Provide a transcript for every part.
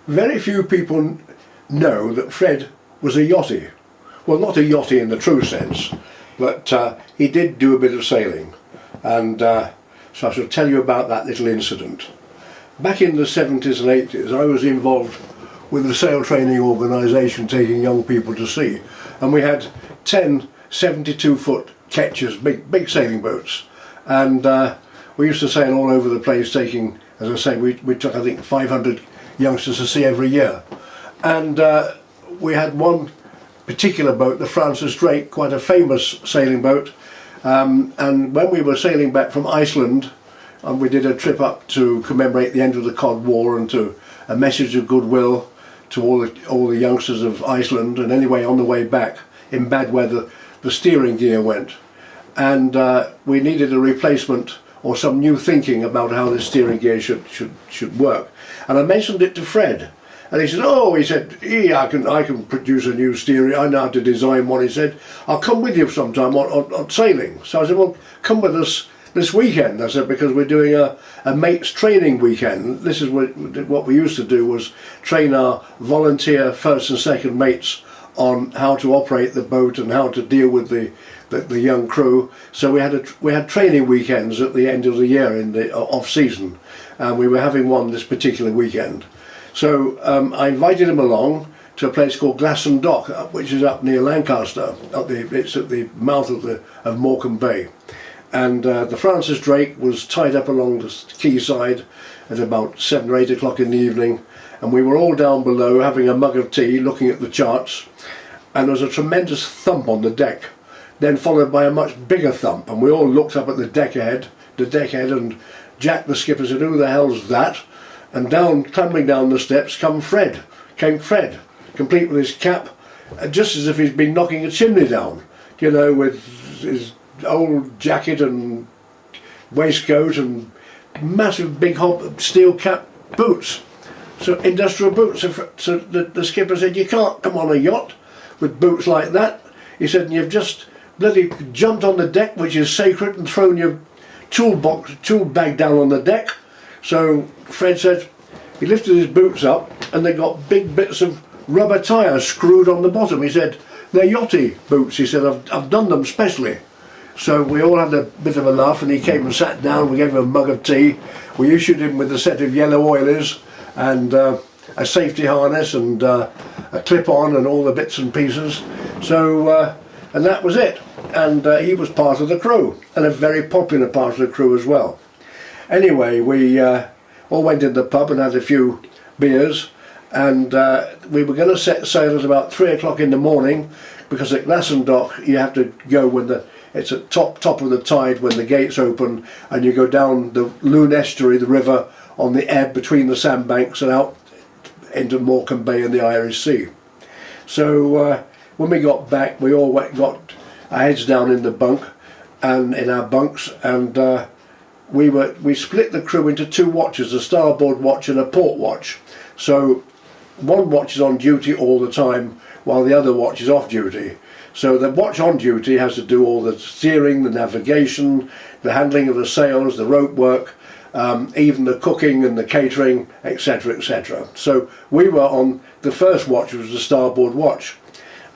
very few people know that Fred was a yachty. Well, not a yachty in the true sense, but he did do a bit of sailing, and so I shall tell you about that little incident. Back in the 70s and 80s, I was involved with a sail training organisation taking young people to sea, and we had 10 72-foot ketchers, big sailing boats, and we used to sail all over the place taking, as I say, we took I think 500 youngsters to sea every year, and we had one particular boat, the Francis Drake, quite a famous sailing boat, and when we were sailing back from Iceland, and we did a trip up to commemorate the end of the Cod War and to a message of goodwill to all the youngsters of Iceland, and anyway on the way back in bad weather the steering gear went, and we needed a replacement or some new thinking about how the steering gear should work, and I mentioned it to Fred, and he said, oh, he said, yeah, I can produce a new steering, I know how to design one. He said, I'll come with you sometime on sailing. So I said, well, come with us this weekend. I said, because we're doing a mates training weekend. This is what we used to do, was train our volunteer first and second mates on how to operate the boat and how to deal with the young crew. So we had training weekends at the end of the year in the off season, and we were having one this particular weekend. So I invited him along to a place called Glasson Dock, which is up near Lancaster. It's at the mouth of Morecambe Bay. And the Francis Drake was tied up along the quayside at about 7 or 8 o'clock in the evening, and we were all down below having a mug of tea, looking at the charts, and there was a tremendous thump on the deck, then followed by a much bigger thump, and we all looked up at the deck head, and Jack the skipper said, who the hell's that? And clambering down the steps came Fred, complete with his cap, just as if he'd been knocking a chimney down, you know, with his old jacket and waistcoat and massive big steel cap boots, so industrial boots. So the skipper said, you can't come on a yacht with boots like that. He said, you've just bloody jumped on the deck, which is sacred, and thrown your tool bag down on the deck. So Fred said, he lifted his boots up and they got big bits of rubber tyres screwed on the bottom. He said, they're yachty boots. He said, I've done them specially. So we all had a bit of a laugh, and he came and sat down. We gave him a mug of tea. We issued him with a set of yellow oilers and a safety harness and a clip-on and all the bits and pieces. So and that was it. And he was part of the crew, and a very popular part of the crew as well. Anyway, we all went in the pub and had a few beers, and we were going to set sail at about 3 o'clock in the morning, because at Glasson Dock you have to go when it's at top of the tide when the gates open, and you go down the Lune estuary, the river, on the ebb between the sandbanks and out into Morecambe Bay and the Irish Sea. So when we got back, we all got our heads down in the bunk and in our bunks, and we split the crew into 2 watches, a starboard watch and a port watch. So one watch is on duty all the time while the other watch is off duty. So the watch on duty has to do all the steering, the navigation, the handling of the sails, the rope work, even the cooking and the catering, etc., etc. So we were on the first watch, which was the starboard watch,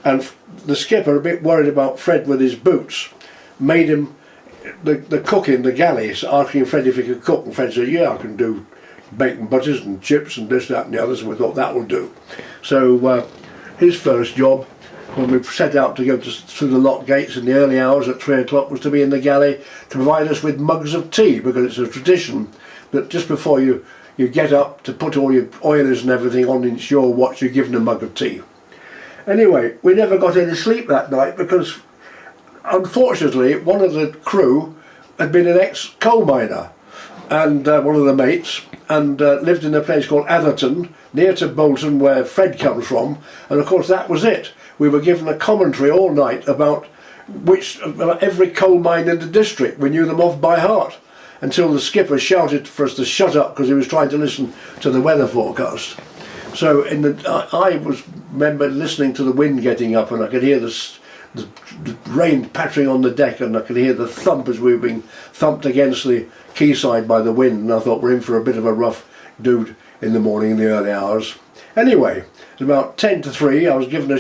and the skipper, a bit worried about Fred with his boots, made him the cook in the galley, asking Fred if he could cook, and Fred said, yeah, I can do bacon butters and chips and this, that and the other, so we thought that will do. So his first job, when we set out to go through the lock gates in the early hours at 3 o'clock, was to be in the galley to provide us with mugs of tea, because it's a tradition that just before you get up to put all your oilers and everything on into your watch, you're given a mug of tea. Anyway, we never got any sleep that night, because unfortunately one of the crew had been an ex-coal miner, and one of the mates, and lived in a place called Atherton, near to Bolton, where Fred comes from, and of course that was it. We were given a commentary all night about every coal mine in the district. We knew them off by heart, until the skipper shouted for us to shut up because he was trying to listen to the weather forecast. So I remember listening to the wind getting up, and I could hear the rain pattering on the deck, and I could hear the thump as we were being thumped against the quayside by the wind, and I thought, we're in for a bit of a rough dude in the morning, in the early hours. Anyway, at about 10 to 3 I was given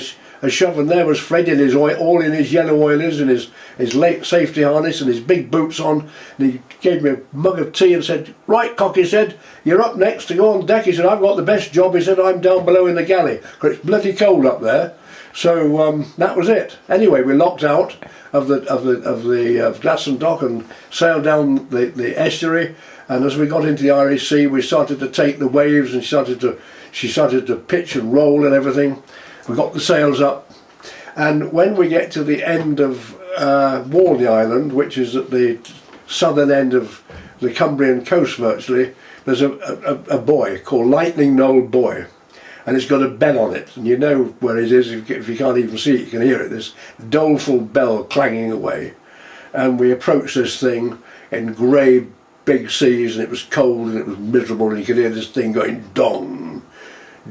a shove, and there was Fred in his all in his yellow oilers and his late safety harness and his big boots on, and he gave me a mug of tea and said, "Right, Cock," he said, "you're up next to go on deck." He said, "I've got the best job." He said, "I'm down below in the galley, because it's bloody cold up there." So that was it. Anyway, we locked out of Glasson Dock and sailed down the estuary, and as we got into the Irish Sea we started to take the waves, and she started to pitch and roll and everything. We got the sails up, and when we get to the end of Walney Island, which is at the southern end of the Cumbrian coast virtually, there's a buoy called Lightning Knoll Buoy, and it's got a bell on it, and you know where it is. If you can't even see it, you can hear it, this doleful bell clanging away. And we approached this thing in grey big seas, and it was cold and it was miserable, and you could hear this thing going dong,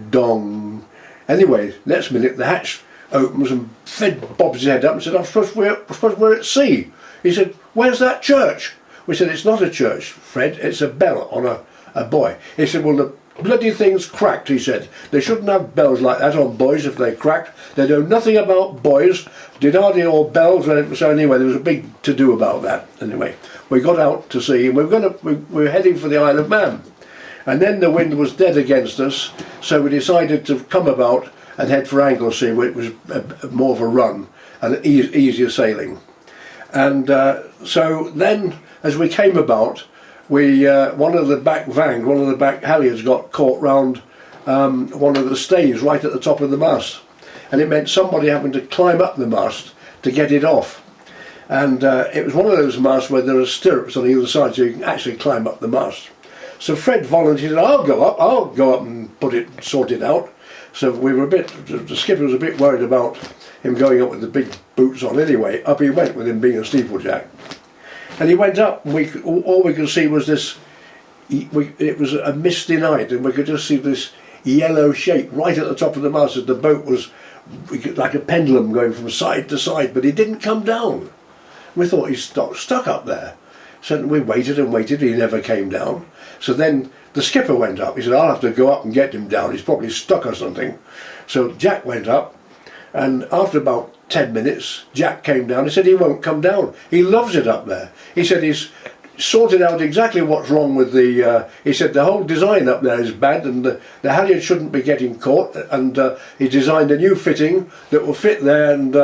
dong. Anyway, next minute the hatch opens and Fred bobs his head up and said, "I'm supposed we're at sea." He said, "Where's that church?" We said, "It's not a church, Fred, it's a bell on a buoy." He said, "Well, the bloody thing's cracked," he said. "They shouldn't have bells like that on buoys if they're cracked. They know nothing about buoys, Dinardi or bells." So anyway, there was a big to-do about that. Anyway, we got out to sea, and we were heading for the Isle of Man. And then the wind was dead against us, so we decided to come about and head for Anglesey, where it was more of a run and easier sailing. And so then, as we came about, one of the back halyards got caught round one of the stays right at the top of the mast, and it meant somebody having to climb up the mast to get it off. And it was one of those masts where there are stirrups on either side, so you can actually climb up the mast. So Fred volunteered, "I'll go up and sort it out." So we were the skipper was a bit worried about him going up with the big boots on. Anyway, up he went with him being a steeplejack. And he went up, and all we could see was this, it was a misty night, and we could just see this yellow shape right at the top of the mast as the boat was like a pendulum going from side to side, but he didn't come down. We thought he's stuck up there. So we waited and waited, he never came down. So then the skipper went up. He said, "I'll have to go up and get him down, he's probably stuck or something." So Jack went up, and after about 10 minutes Jack came down. He said he won't come down, he loves it up there. He said he's sorted out exactly what's wrong with he said the whole design up there is bad, and the halyard shouldn't be getting caught, and he designed a new fitting that will fit there, and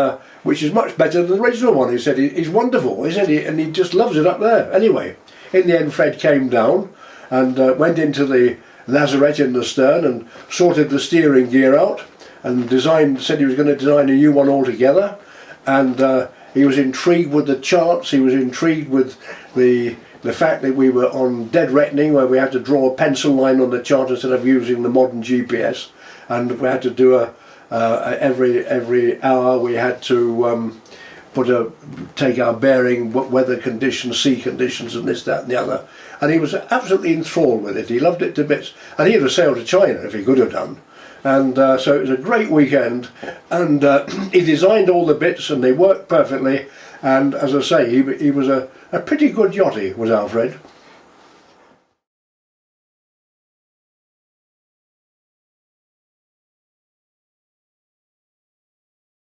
which is much better than the original one. He said he's wonderful. He said and he just loves it up there. Anyway, in the end Fred came down and went into the lazarette in the stern and sorted the steering gear out, and said he was going to design a new one altogether. And he was intrigued with the charts. He was intrigued with the fact that we were on dead reckoning, where we had to draw a pencil line on the chart instead of using the modern GPS, and we had to do every hour we had to take our bearing, weather conditions, sea conditions, and this, that and the other. And he was absolutely enthralled with it. He loved it to bits, and he'd have sailed to China if he could have done. And so it was a great weekend, and he designed all the bits and they worked perfectly. And as I say, he was a pretty good yachty, was Alfred.